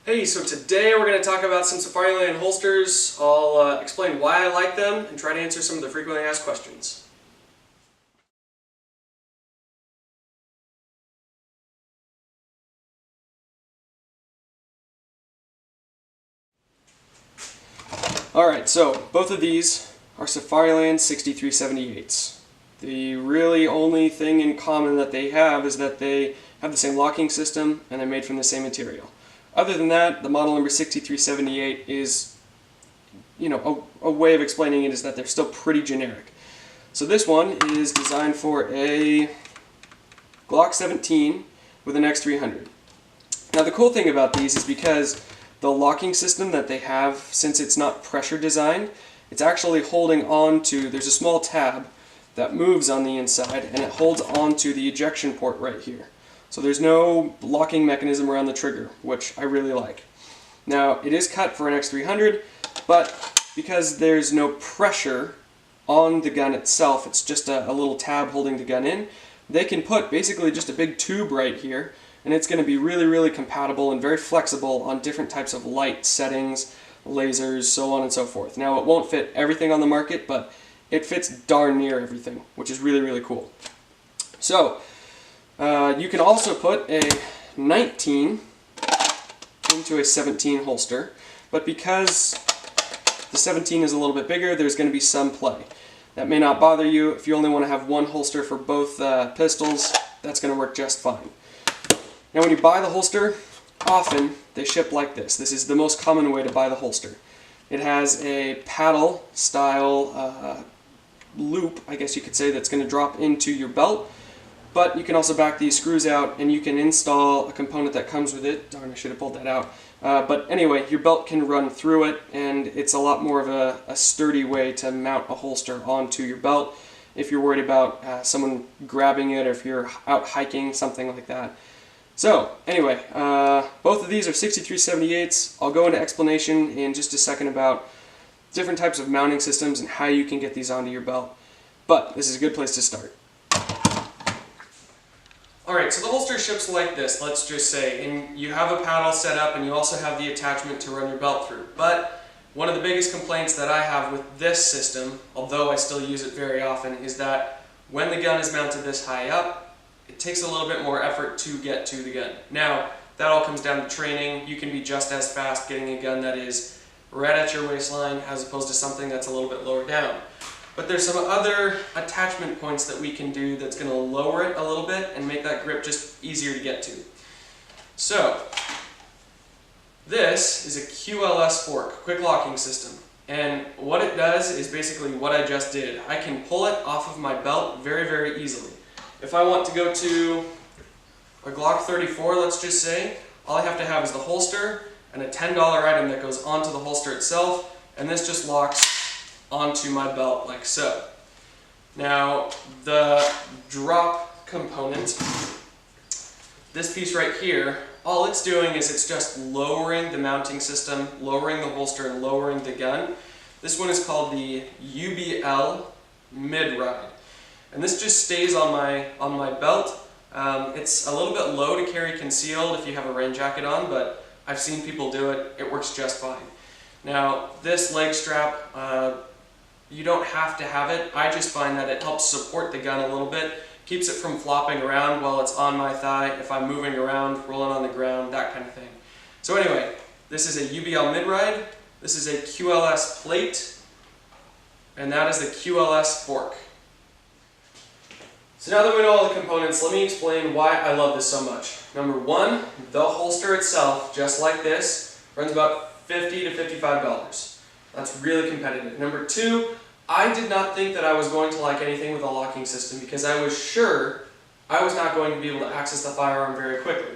Hey, so today we're going to talk about some Safariland holsters. I'll explain why I like them and try to answer some of the frequently asked questions. Alright, so both of these are Safariland 6378s. The really only thing in common that they have is that they have the same locking system and they're made from the same material. Other than that, the model number 6378 is, a way of explaining it is that they're still pretty generic. So this one is designed for a Glock 17 with an X300. Now the cool thing about these is because the locking system that they have, since it's not pressure designed, it's actually holding on to, there's a small tab that moves on the inside and it holds on to the ejection port right here. So there's no locking mechanism around the trigger, which I really like. Now it is cut for an X300, but because there's no pressure on the gun itself, it's just a little tab holding the gun in, they can put basically just a big tube right here, and it's going to be really compatible and very flexible on different types of light settings, lasers, so on and so forth. Now it won't fit everything on the market, but it fits darn near everything, which is really cool. So you can also put a 19 into a 17 holster, but because the 17 is a little bit bigger, there's going to be some play. That may not bother you. If you only want to have one holster for both pistols, that's going to work just fine. Now when you buy the holster, often they ship like this. This is the most common way to buy the holster. It has a paddle style loop, I guess you could say, that's going to drop into your belt. But you can also back these screws out and you can install a component that comes with it. Darn, I should have pulled that out. But anyway, your belt can run through it, and it's a lot more of a sturdy way to mount a holster onto your belt if you're worried about someone grabbing it or if you're out hiking, something like that. So anyway, both of these are 6378s. I'll go into explanation in just a second about different types of mounting systems and how you can get these onto your belt. But this is a good place to start. Alright, so the holster ships like this, let's just say, and you have a paddle set up and you also have the attachment to run your belt through. But one of the biggest complaints that I have with this system, although I still use it very often, is that when the gun is mounted this high up, it takes a little bit more effort to get to the gun. Now, that all comes down to training. You can be just as fast getting a gun that is right at your waistline as opposed to something that's a little bit lower down. But there's some other attachment points that we can do that's going to lower it a little bit and make that grip just easier to get to. So, this is a QLS fork, quick locking system. And what it does is basically what I just did. I can pull it off of my belt very easily. If I want to go to a Glock 34, let's just say, all I have to have is the holster and a $10 item that goes onto the holster itself, and this just locks onto my belt like so. Now the drop component, this piece right here, all it's doing is it's just lowering the mounting system, lowering the holster, and lowering the gun. This one is called the UBL mid-ride, and this just stays on my belt. It's a little bit low to carry concealed if you have a rain jacket on, but I've seen people do it. It works just fine. Now this leg strap, you don't have to have it. I just find that it helps support the gun a little bit, keeps it from flopping around while it's on my thigh, if I'm moving around, rolling on the ground, that kind of thing. So anyway, this is a UBL mid-ride, this is a QLS plate, and that is the QLS fork. So now that we know all the components, let me explain why I love this so much. Number one, the holster itself, just like this, runs about $50 to $55. That's really competitive. Number two, I did not think that I was going to like anything with a locking system because I was sure I was not going to be able to access the firearm very quickly.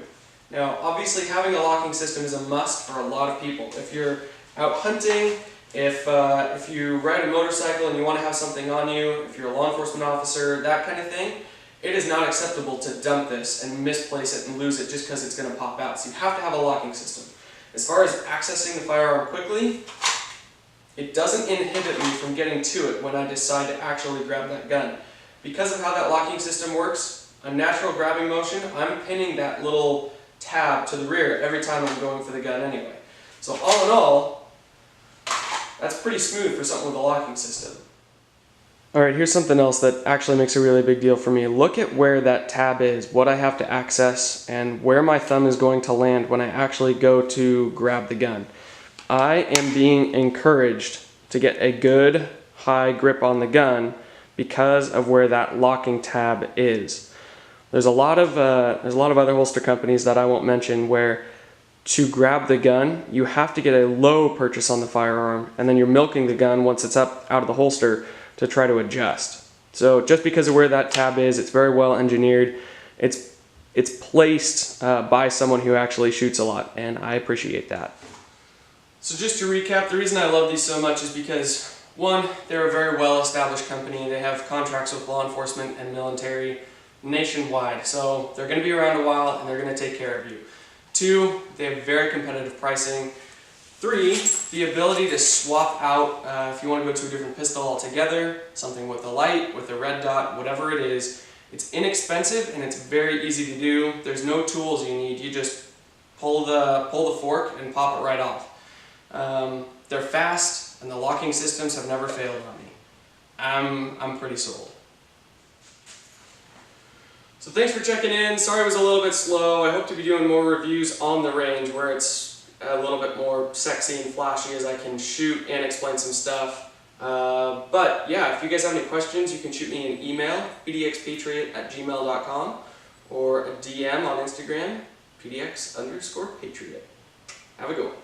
Now, obviously having a locking system is a must for a lot of people. If you're out hunting, if you ride a motorcycle and you want to have something on you, if you're a law enforcement officer, that kind of thing, it is not acceptable to dump this and misplace it and lose it just because it's going to pop out. So you have to have a locking system. As far as accessing the firearm quickly, it doesn't inhibit me from getting to it when I decide to actually grab that gun. Because of how that locking system works, a natural grabbing motion, I'm pinning that little tab to the rear every time I'm going for the gun anyway. So all in all, that's pretty smooth for something with a locking system. Alright, here's something else that actually makes a really big deal for me. Look at where that tab is, what I have to access, and where my thumb is going to land when I actually go to grab the gun. I am being encouraged to get a good high grip on the gun because of where that locking tab is. There's a lot of other holster companies that I won't mention where to grab the gun, you have to get a low purchase on the firearm, and then you're milking the gun once it's up out of the holster to try to adjust. So just because of where that tab is, it's very well engineered. It's placed by someone who actually shoots a lot, and I appreciate that. So just to recap, the reason I love these so much is because, one, they're a very well-established company. They have contracts with law enforcement and military nationwide, so they're going to be around a while and they're going to take care of you. Two, they have very competitive pricing. Three, the ability to swap out if you want to go to a different pistol altogether, something with a light, with a red dot, whatever it is. It's inexpensive and it's very easy to do. There's no tools you need. You just pull the fork and pop it right off. They're fast and the locking systems have never failed on me. I'm pretty sold. So thanks for checking in. Sorry it was a little bit slow. I hope to be doing more reviews on the range where it's a little bit more sexy and flashy as I can shoot and explain some stuff. But yeah, if you guys have any questions, you can shoot me an email, pdxpatriot@gmail.com, or a DM on Instagram, pdx_patriot. Have a good one.